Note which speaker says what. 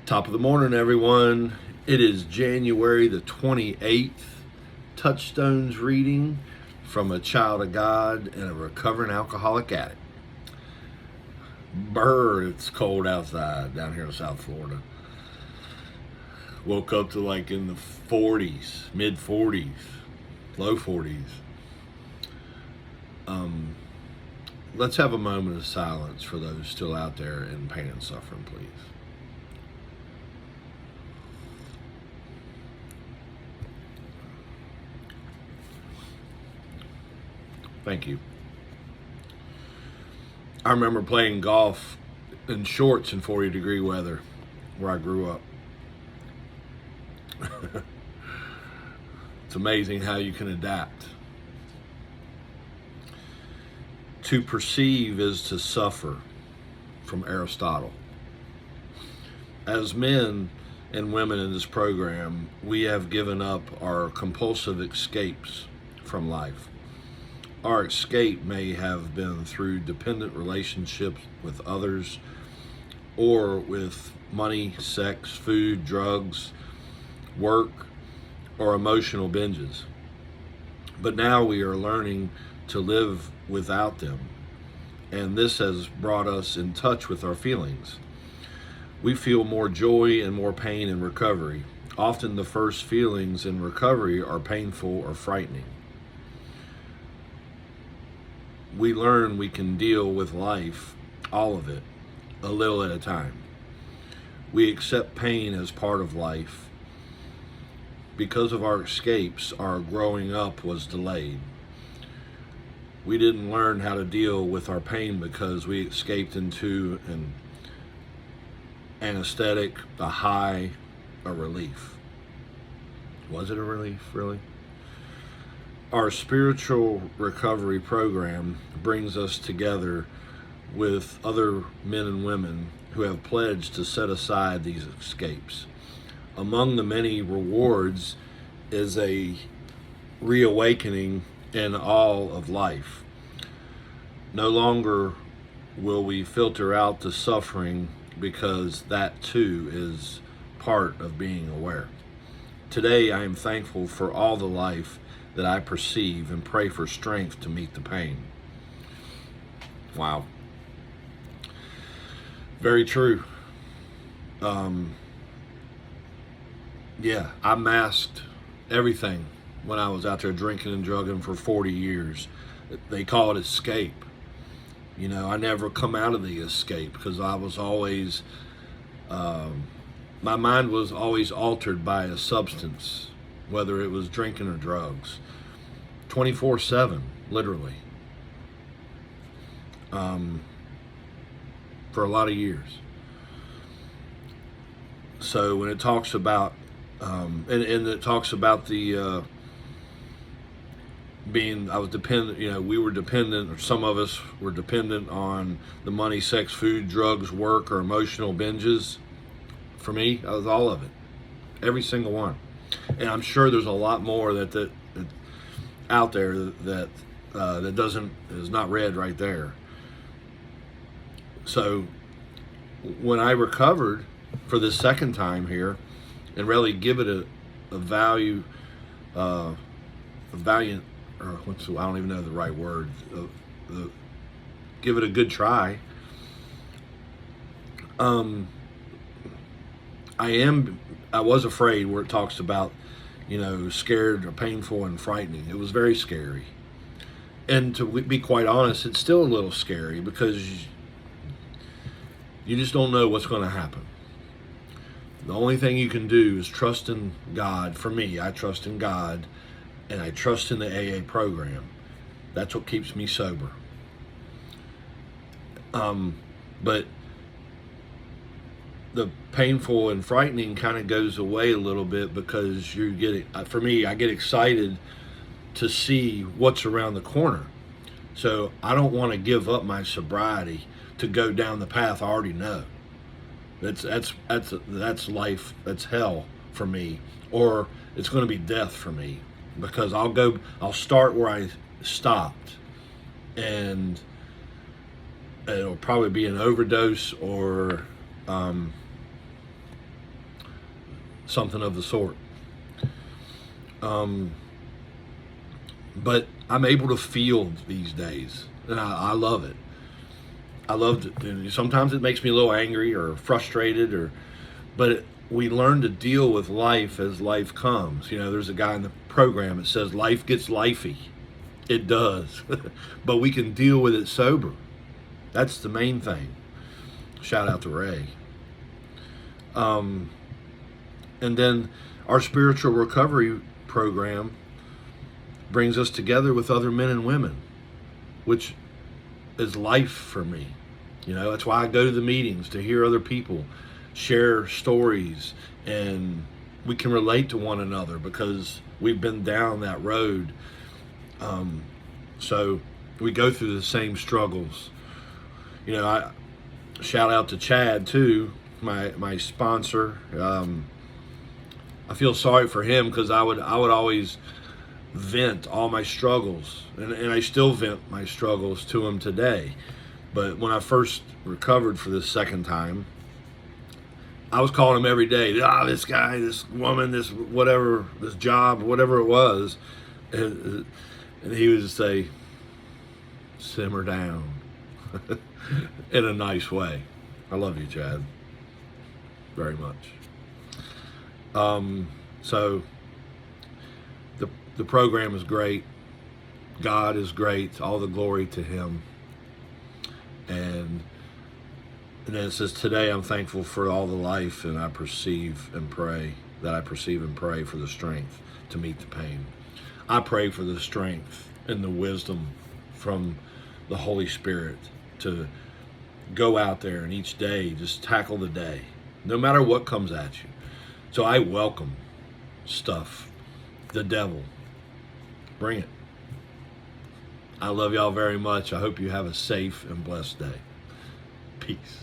Speaker 1: Top of the morning, everyone. It is January the 28th. Touchstones reading from a child of God and a recovering alcoholic addict. Brr, it's cold outside down here in South Florida. Woke up to like in the 40s, mid 40s, low 40s. Let's have a moment of silence for those still out there in pain and suffering, please. Thank you. I remember playing golf in shorts in 40-degree weather where I grew up. It's amazing how you can adapt. To perceive is to suffer, from Aristotle. As men and women in this program, we have given up our compulsive escapes from life. Our escape may have been through dependent relationships with others, or with money, sex, food, drugs, work, or emotional binges. But now we are learning to live without them, and this has brought us in touch with our feelings. We feel more joy and more pain in recovery. Often the first feelings in recovery are painful or frightening. We learn we can deal with life, all of it, a little at a time. We accept pain as part of life. Because of our escapes, our growing up was delayed. We didn't learn how to deal with our pain because we escaped into an anesthetic, a high, a relief. Was it a relief, really? Our spiritual recovery program brings us together with other men and women who have pledged to set aside these escapes. Among the many rewards is a reawakening in all of life. No longer will we filter out the suffering because that too is part of being aware. Today I am thankful for all the life that I perceive and pray for strength to meet the pain. Wow. Very true. I masked everything when I was out there drinking and drugging for 40 years. They call it escape. You know, I never come out of the escape because I was always, my mind was always altered by a substance, whether it was drinking or drugs, 24/7, literally, for a lot of years. So when it talks about, and it talks about the I was dependent, we were dependent, or some of us were dependent on the money, sex, food, drugs, work, or emotional binges. For me, I was all of it, every single one. And I'm sure there's a lot more that out there that is not read right there. So when I recovered for the second time here, and really give it a valiant, or I don't even know the right word, give it a good try. I was afraid where it talks about, scared or painful and frightening. It was very scary. And to be quite honest, it's still a little scary because you just don't know what's going to happen. The only thing you can do is trust in God. For me, I trust in God, and I trust in the AA program. That's what keeps me sober. But the painful and frightening kind of goes away a little bit because for me, I get excited to see what's around the corner. So I don't want to give up my sobriety to go down the path I already know. That's life. That's hell for me, or it's going to be death for me, because I'll start where I stopped, and it'll probably be an overdose or something of the sort. But I'm able to feel these days, and I love it. I love it. Sometimes it makes me a little angry or frustrated, but we learn to deal with life as life comes. You know, there's a guy in the program that says life gets lifey. It does, but we can deal with it sober. That's the main thing. Shout out to Ray. And then our spiritual recovery program brings us together with other men and women, which is life for me. You know, that's why I go to the meetings, to hear other people share stories, and we can relate to one another because we've been down that road. So we go through the same struggles. You know, I shout out to Chad too, my sponsor. I feel sorry for him because I would always vent all my struggles, and I still vent my struggles to him today. But when I first recovered for the second time, I was calling him every day. This guy, this woman, this whatever, this job, whatever it was, and he would just say, "Simmer down," in a nice way. I love you, Chad, very much. So the program is great. God is great. All the glory to Him. And then it says, today I'm thankful for all the life and I perceive and pray for the strength to meet the pain. I pray for the strength and the wisdom from the Holy Spirit to go out there and each day just tackle the day, no matter what comes at you. So I welcome stuff, the devil. Bring it. I love y'all very much. I hope you have a safe and blessed day. Peace.